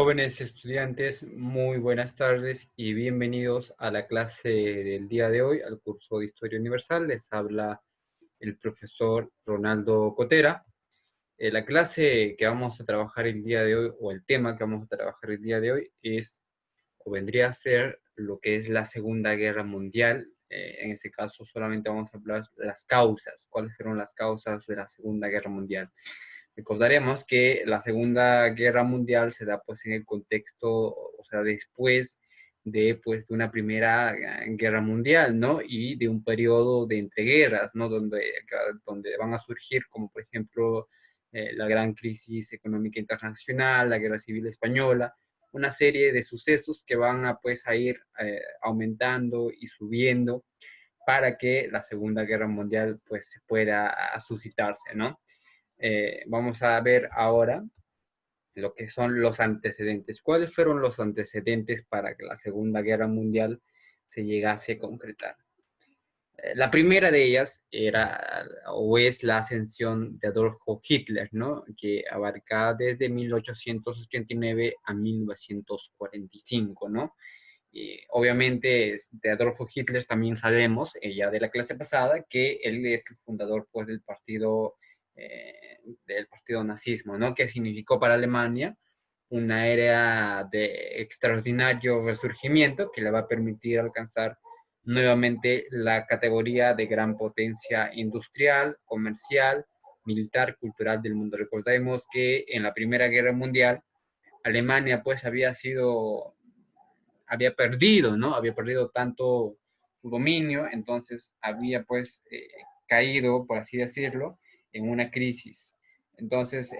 Jóvenes estudiantes, muy buenas tardes y bienvenidos a la clase del día de hoy, al curso de Historia Universal. Les habla el profesor Ronaldo Cotera. La clase que vamos a trabajar el día de hoy, o el tema que vamos a trabajar el día de hoy, es, o vendría a ser, lo que es la Segunda Guerra Mundial. En este caso solamente vamos a hablar de las causas, cuáles fueron las causas de la Segunda Guerra Mundial. Recordaremos que la Segunda Guerra Mundial se da pues en el contexto, o sea, después de, pues, de una primera guerra mundial, ¿no? Y de un periodo de entreguerras, ¿no? Donde van a surgir, como por ejemplo, la gran crisis económica internacional, la guerra civil española, una serie de sucesos que van a, pues, a ir aumentando y subiendo para que la Segunda Guerra Mundial, pues, se pueda suscitarse, ¿no? Vamos a ver ahora lo que son los antecedentes. ¿Cuáles fueron los antecedentes para que la Segunda Guerra Mundial se llegase a concretar? La primera de ellas era o es la ascensión de Adolfo Hitler, ¿no? Que abarca desde 1889 a 1945, ¿no? Y obviamente de Adolfo Hitler también sabemos, ya de la clase pasada, que él es el fundador, pues, del partido nazismo, ¿no? Que significó para Alemania una era de extraordinario resurgimiento que le va a permitir alcanzar nuevamente la categoría de gran potencia industrial, comercial, militar, cultural del mundo. Recordemos que en la Primera Guerra Mundial Alemania pues había perdido, ¿no? Había perdido tanto su dominio, entonces había pues caído, por así decirlo, en una crisis. Entonces,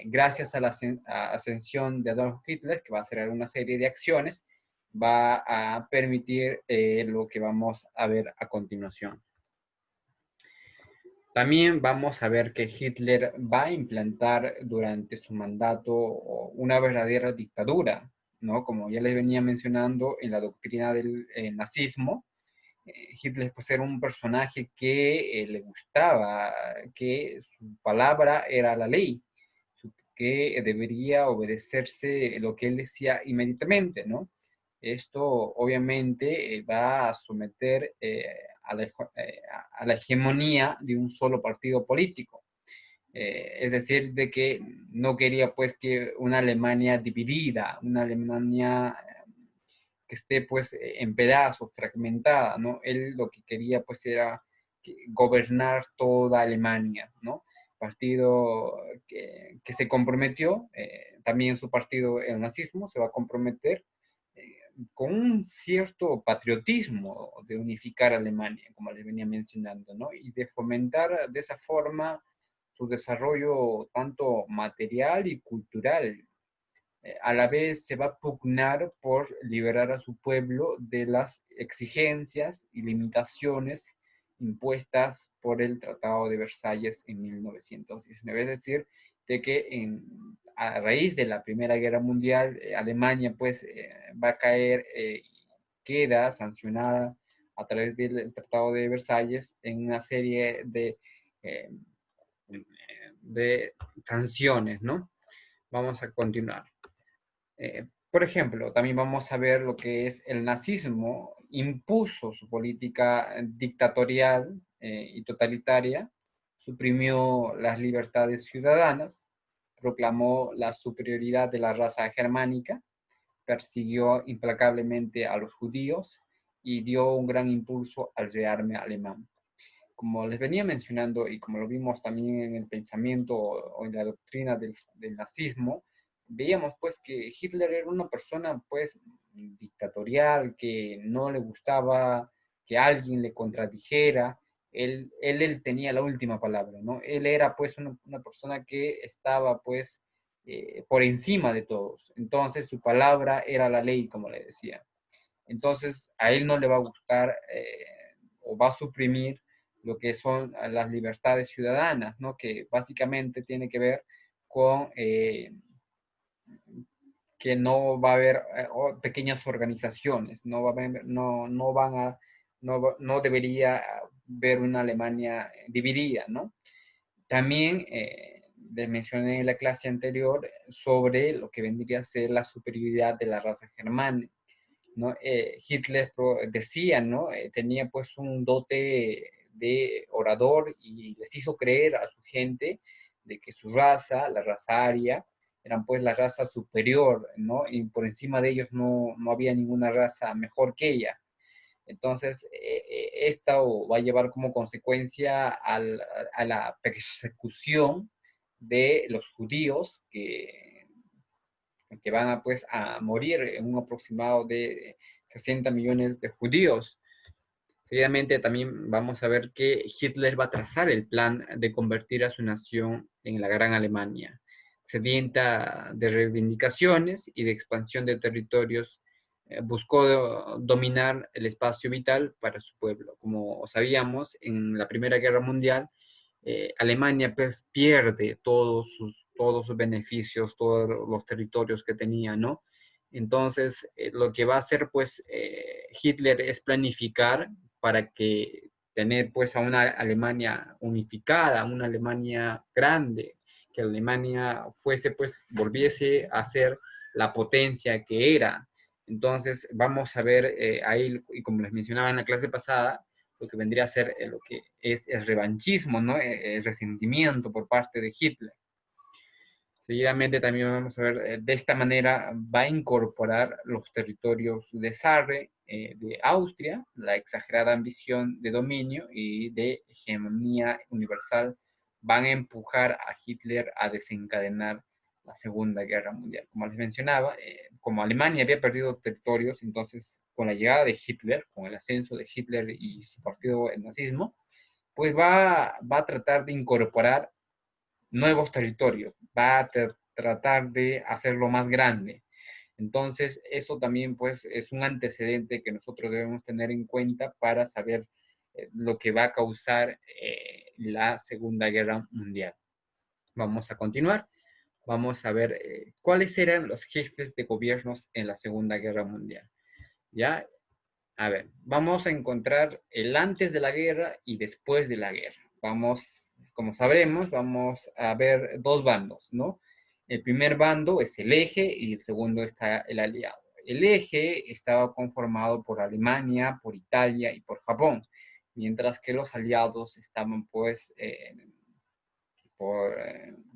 gracias a la ascensión de Adolf Hitler, que va a hacer una serie de acciones, va a permitir lo que vamos a ver a continuación. También vamos a ver que Hitler va a implantar durante su mandato una verdadera dictadura, ¿no? Como ya les venía mencionando en la doctrina del nazismo, Hitler pues era un personaje que le gustaba, que su palabra era la ley, que debería obedecerse lo que él decía inmediatamente, ¿no? Esto obviamente va a someter a la hegemonía de un solo partido político. Es decir, de que no quería pues que una Alemania dividida, una Alemania que esté pues en pedazos, fragmentada, ¿no? Él lo que quería pues era gobernar toda Alemania, ¿no? Partido que se comprometió, también su partido, el nazismo, se va a comprometer con un cierto patriotismo de unificar Alemania, como les venía mencionando, ¿no? Y de fomentar de esa forma su desarrollo tanto material y cultural. A la vez se va a pugnar por liberar a su pueblo de las exigencias y limitaciones impuestas por el Tratado de Versalles en 1919. Es decir, de que a raíz de la Primera Guerra Mundial, Alemania pues va a caer y queda sancionada a través del Tratado de Versalles en una serie eh, de sanciones, ¿no? Vamos a continuar. Por ejemplo, también vamos a ver lo que es el nazismo, impuso su política dictatorial y totalitaria, suprimió las libertades ciudadanas, proclamó la superioridad de la raza germánica, persiguió implacablemente a los judíos y dio un gran impulso al rearme alemán. Como les venía mencionando y como lo vimos también en el pensamiento o en la doctrina del nazismo, veíamos pues que Hitler era una persona pues dictatorial, que no le gustaba que alguien le contradijera. Él tenía la última palabra, ¿no? Él era pues una persona que estaba pues por encima de todos. Entonces su palabra era la ley, como le decía. Entonces a él no le va a gustar o va a suprimir lo que son las libertades ciudadanas, ¿no? Que básicamente tiene que ver con que no va a haber pequeñas organizaciones, no, va a haber, no van a, no debería haber una Alemania dividida, ¿no? También les mencioné en la clase anterior sobre lo que vendría a ser la superioridad de la raza germana, ¿no? Hitler decía, ¿no? Tenía pues un dote de orador y les hizo creer a su gente de que su raza, la raza aria, eran pues la raza superior, ¿no? Y por encima de ellos no había ninguna raza mejor que ella. Entonces, esto va a llevar como consecuencia a la persecución de los judíos que van a, pues, a morir en un aproximado de 60 millones de judíos. Seguidamente también vamos a ver que Hitler va a trazar el plan de convertir a su nación en la Gran Alemania, sedienta de reivindicaciones y de expansión de territorios. Buscó dominar el espacio vital para su pueblo. Como sabíamos, en la Primera Guerra Mundial, Alemania pues, pierde todos sus beneficios, todos los territorios que tenía, ¿no? Entonces, lo que va a hacer pues Hitler es planificar para que tener pues a una Alemania unificada, una Alemania grande, que Alemania fuese pues, volviese a ser la potencia que era. Entonces, vamos a ver ahí, y como les mencionaba en la clase pasada, lo que vendría a ser lo que es el revanchismo, ¿no? El resentimiento por parte de Hitler. Seguidamente también vamos a ver, de esta manera va a incorporar los territorios de Sarre, de Austria, la exagerada ambición de dominio y de hegemonía universal van a empujar a Hitler a desencadenar la Segunda Guerra Mundial. Como les mencionaba, como Alemania había perdido territorios, entonces con la llegada de Hitler, con el ascenso de Hitler y su partido, el nazismo, pues va a tratar de incorporar nuevos territorios, va a tratar de hacerlo más grande. Entonces, eso también pues es un antecedente que nosotros debemos tener en cuenta para saber lo que va a causar la Segunda Guerra Mundial. Vamos a continuar. Vamos a ver cuáles eran los jefes de gobiernos en la Segunda Guerra Mundial. ¿Ya? A ver, vamos a encontrar el antes de la guerra y después de la guerra. Vamos, como sabremos, vamos a ver dos bandos, ¿no? El primer bando es el eje y el segundo está el aliado. El eje estaba conformado por Alemania, por Italia y por Japón, mientras que los aliados estaban pues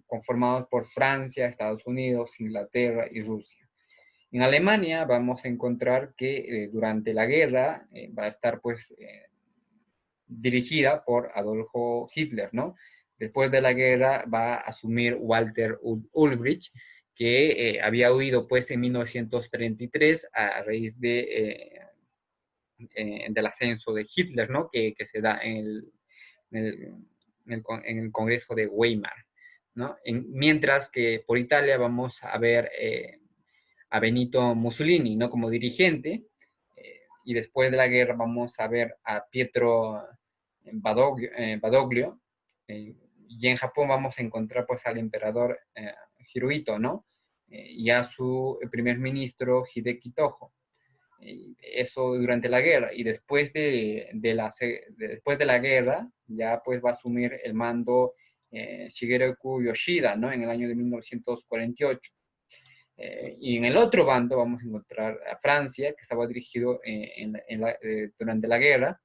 conformados por Francia, Estados Unidos, Inglaterra y Rusia. En Alemania vamos a encontrar que durante la guerra va a estar pues dirigida por Adolfo Hitler, ¿no? Después de la guerra va a asumir Walter Ulbricht, que había huido pues en 1933 a raíz del ascenso de Hitler, ¿no? Que se da en el, en el Congreso de Weimar, ¿no? Mientras que por Italia vamos a ver a Benito Mussolini, ¿no? Como dirigente, y después de la guerra vamos a ver a Pietro Badoglio, y en Japón vamos a encontrar pues al emperador Hirohito, ¿no? Y a su primer ministro Hideki Tojo. Eso durante la guerra, y después después de la guerra ya pues va a asumir el mando Shigeru Yoshida, ¿no? En el año de 1948. Y en el otro bando vamos a encontrar a Francia, que estaba dirigido durante la guerra,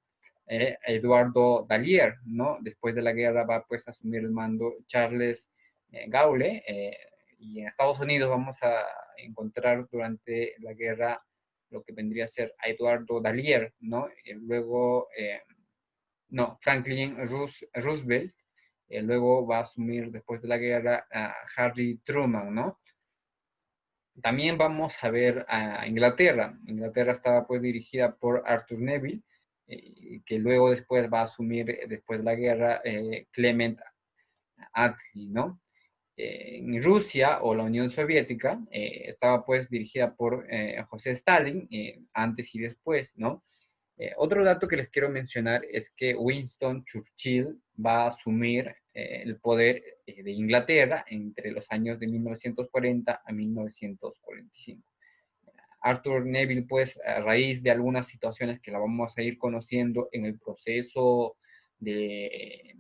Eduardo Dallier, ¿no? Después de la guerra va pues a asumir el mando Charles Gaulle, y en Estados Unidos vamos a encontrar durante la guerra lo que vendría a ser a Eduardo Dallier, ¿no? Luego, no, Franklin Roosevelt, luego va a asumir después de la guerra a Harry Truman, ¿no? También vamos a ver a Inglaterra. Inglaterra estaba pues dirigida por Arthur Neville, que luego después va a asumir, después de la guerra, Clement Attlee, ¿no? En Rusia o la Unión Soviética estaba pues dirigida por José Stalin, antes y después, ¿no? Otro dato que les quiero mencionar es que Winston Churchill va a asumir el poder de Inglaterra entre los años de 1940 a 1945. Arthur Neville, pues, a raíz de algunas situaciones que la vamos a ir conociendo en el proceso de,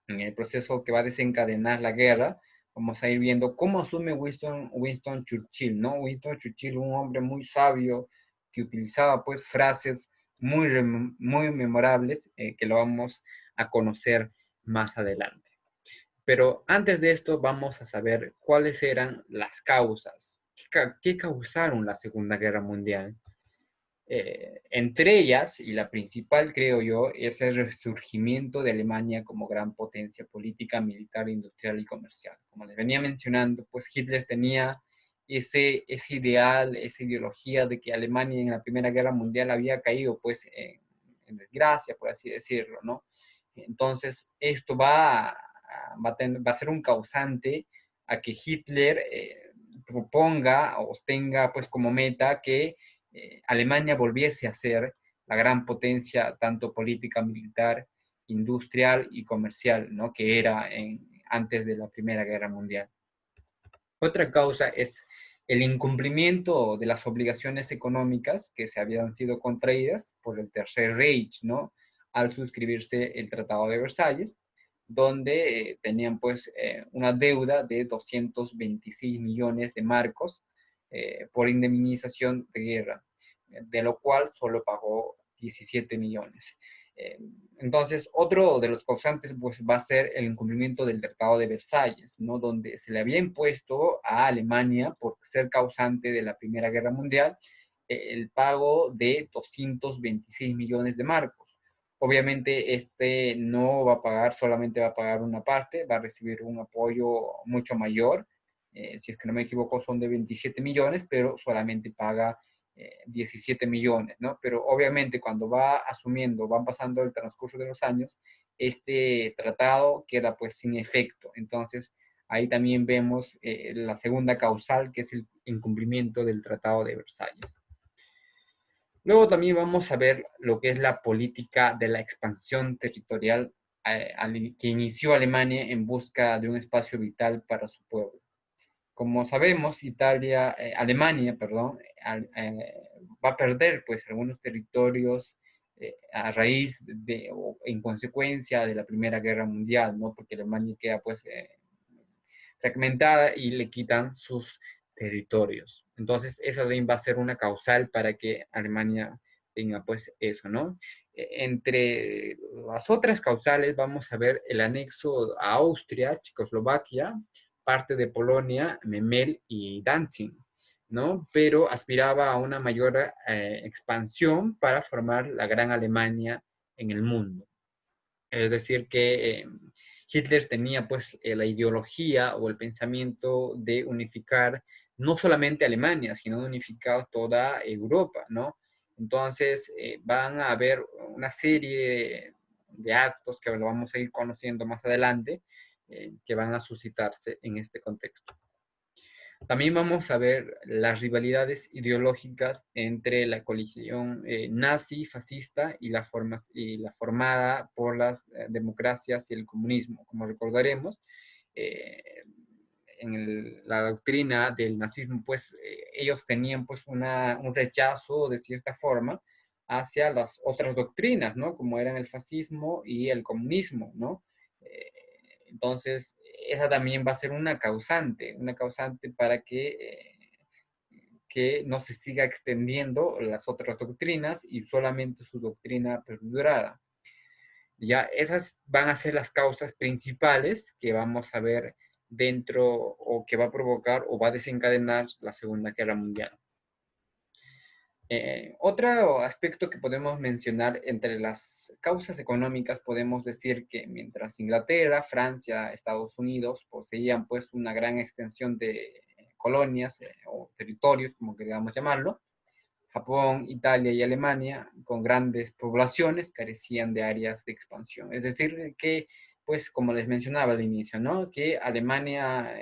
en el proceso que va a desencadenar la guerra, vamos a ir viendo cómo asume Winston Churchill, ¿no? Winston Churchill, un hombre muy sabio que utilizaba pues frases muy memorables que lo vamos a conocer más adelante. Pero antes de esto vamos a saber cuáles eran las causas. ¿Qué causaron la Segunda Guerra Mundial? Entre ellas, y la principal creo yo, es el resurgimiento de Alemania como gran potencia política, militar, industrial y comercial. Como les venía mencionando, pues Hitler tenía ese ideal, esa ideología de que Alemania en la Primera Guerra Mundial había caído pues en desgracia, por así decirlo, ¿no? Entonces, esto va a ser un causante a que Hitler proponga o tenga pues como meta que Alemania volviese a ser la gran potencia, tanto política, militar, industrial y comercial, ¿no? Que era antes de la Primera Guerra Mundial. Otra causa es el incumplimiento de las obligaciones económicas que se habían sido contraídas por el Tercer Reich, ¿no? Al suscribirse el Tratado de Versalles, donde tenían pues una deuda de 226 millones de marcos por indemnización de guerra, de lo cual solo pagó 17 millones. Eh, entonces, otro de los causantes pues, va a ser el incumplimiento del Tratado de Versalles, ¿no? Donde se le había impuesto a Alemania, por ser causante de la Primera Guerra Mundial, el pago de 226 millones de marcos. Obviamente, este no va a pagar, solamente va a pagar una parte, va a recibir un apoyo mucho mayor. Si es que no me equivoco, son de 27 millones, pero solamente paga 17 millones, ¿no? Pero obviamente cuando va asumiendo, van pasando el transcurso de los años, este tratado queda pues sin efecto. Entonces, ahí también vemos la segunda causal, que es el incumplimiento del Tratado de Versalles. Luego también vamos a ver lo que es la política de la expansión territorial que inició Alemania en busca de un espacio vital para su pueblo. Como sabemos, Alemania, perdón, va a perder pues algunos territorios a raíz o en consecuencia de la Primera Guerra Mundial, ¿no? Porque Alemania queda pues fragmentada y le quitan sus territorios. Entonces, eso también va a ser una causal para que Alemania tenga pues eso, ¿no? Entre las otras causales vamos a ver el anexo a Austria, Checoslovaquia, parte de Polonia, Memel y Danzig, ¿no? Pero aspiraba a una mayor expansión para formar la Gran Alemania en el mundo. Es decir, que Hitler tenía pues la ideología o el pensamiento de unificar no solamente Alemania, sino de unificar toda Europa, ¿no? Entonces van a haber una serie de actos que lo vamos a ir conociendo más adelante que van a suscitarse en este contexto. También vamos a ver las rivalidades ideológicas entre la coalición nazi, fascista y la formada por las democracias y el comunismo. Como recordaremos, eh, la doctrina del nazismo, pues ellos tenían pues un rechazo de cierta forma hacia las otras doctrinas, ¿no? Como eran el fascismo y el comunismo, ¿no? Eh, entonces, esa también va a ser una causante para que no se siga extendiendo las otras doctrinas y solamente su doctrina perdurara. Ya esas van a ser las causas principales que vamos a ver dentro o que va a provocar o va a desencadenar la Segunda Guerra Mundial. Otro aspecto que podemos mencionar entre las causas económicas, podemos decir que mientras Inglaterra, Francia, Estados Unidos poseían pues una gran extensión de colonias o territorios, como queríamos llamarlo, Japón, Italia y Alemania, con grandes poblaciones, carecían de áreas de expansión. Es decir, que, pues, como les mencionaba al inicio, ¿no? Que Alemania,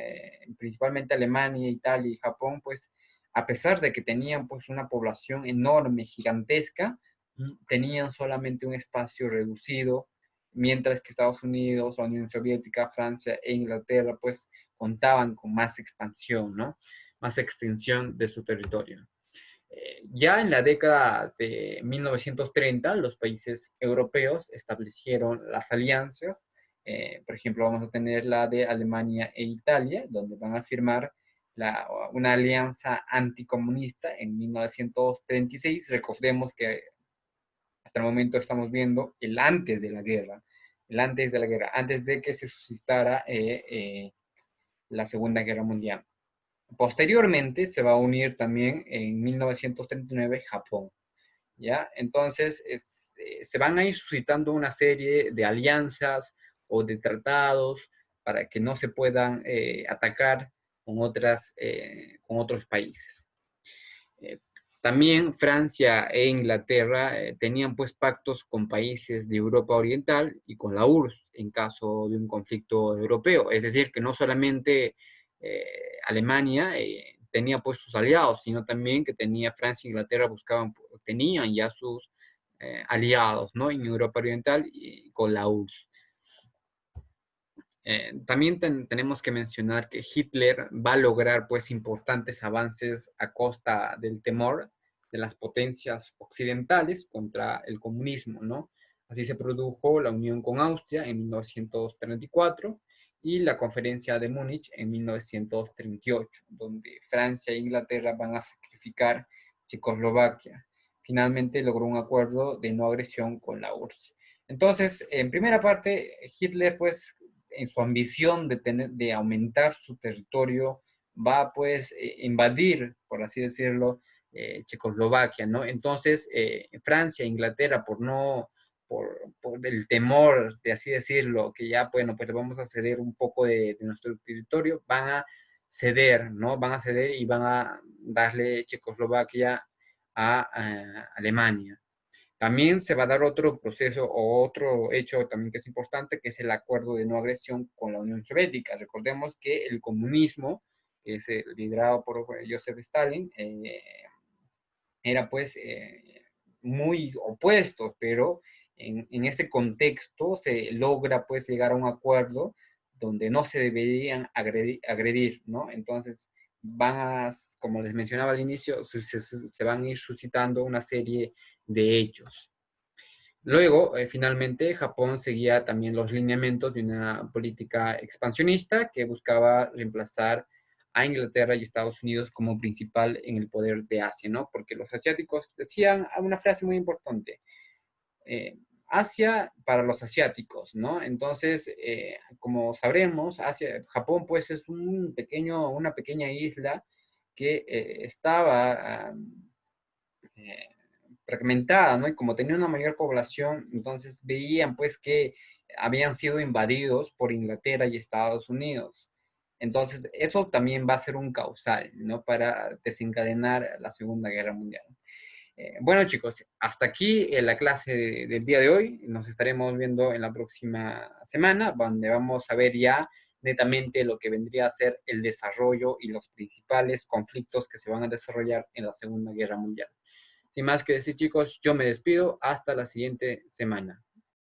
principalmente Alemania, Italia y Japón, pues, a pesar de que tenían, pues, una población enorme, gigantesca, tenían solamente un espacio reducido, mientras que Estados Unidos, la Unión Soviética, Francia e Inglaterra, pues, contaban con más expansión, ¿no? Más extensión de su territorio. Ya en la década de 1930, los países europeos establecieron las alianzas Por ejemplo, vamos a tener la de Alemania e Italia, donde van a firmar una alianza anticomunista en 1936. Recordemos que hasta el momento estamos viendo el antes de la guerra, antes de que se suscitara la Segunda Guerra Mundial. Posteriormente se va a unir también en 1939 Japón, ¿ya? Entonces se van a ir suscitando una serie de alianzas o de tratados para que no se puedan atacar con otros países. También Francia e Inglaterra tenían pues pactos con países de Europa Oriental y con la URSS en caso de un conflicto europeo. Es decir, que no solamente Alemania tenía pues sus aliados, sino también que tenía Francia e Inglaterra tenían ya sus aliados, ¿no? En Europa Oriental y con la URSS. También tenemos que mencionar que Hitler va a lograr pues importantes avances a costa del temor de las potencias occidentales contra el comunismo, ¿no? Así se produjo la unión con Austria en 1934 y la conferencia de Múnich en 1938, donde Francia e Inglaterra van a sacrificar Checoslovaquia. Finalmente logró un acuerdo de no agresión con la URSS. Entonces, en primera parte, Hitler pues en su ambición de aumentar su territorio, va pues invadir, por así decirlo, Checoslovaquia, ¿no? Entonces, Francia e Inglaterra, por el temor, de así decirlo, que ya, bueno, pues vamos a ceder un poco de nuestro territorio, van a ceder, ¿no? Van a ceder y van a darle Checoslovaquia a Alemania. También se va a dar otro proceso o otro hecho también que es importante, que es el acuerdo de no agresión con la Unión Soviética. Recordemos que el comunismo, que es liderado por Joseph Stalin, era pues muy opuesto, pero en ese contexto se logra pues llegar a un acuerdo donde no se deberían agredir, ¿no? Entonces como les mencionaba al inicio, se van a ir suscitando una serie de hechos. Luego, finalmente, Japón seguía también los lineamientos de una política expansionista que buscaba reemplazar a Inglaterra y Estados Unidos como principal en el poder de Asia, ¿no? Porque los asiáticos decían una frase muy importante, Asia para los asiáticos, ¿no? Entonces, como sabremos, Japón pues es una pequeña isla que estaba eh, fragmentada, ¿no? Y como tenía una mayor población, entonces veían pues que habían sido invadidos por Inglaterra y Estados Unidos. Entonces, eso también va a ser un causal, ¿no? Para desencadenar la Segunda Guerra Mundial. Bueno, chicos, hasta aquí la clase del día de hoy. Nos estaremos viendo en la próxima semana, donde vamos a ver ya netamente lo que vendría a ser el desarrollo y los principales conflictos que se van a desarrollar en la Segunda Guerra Mundial. Sin más que decir, chicos, yo me despido. Hasta la siguiente semana.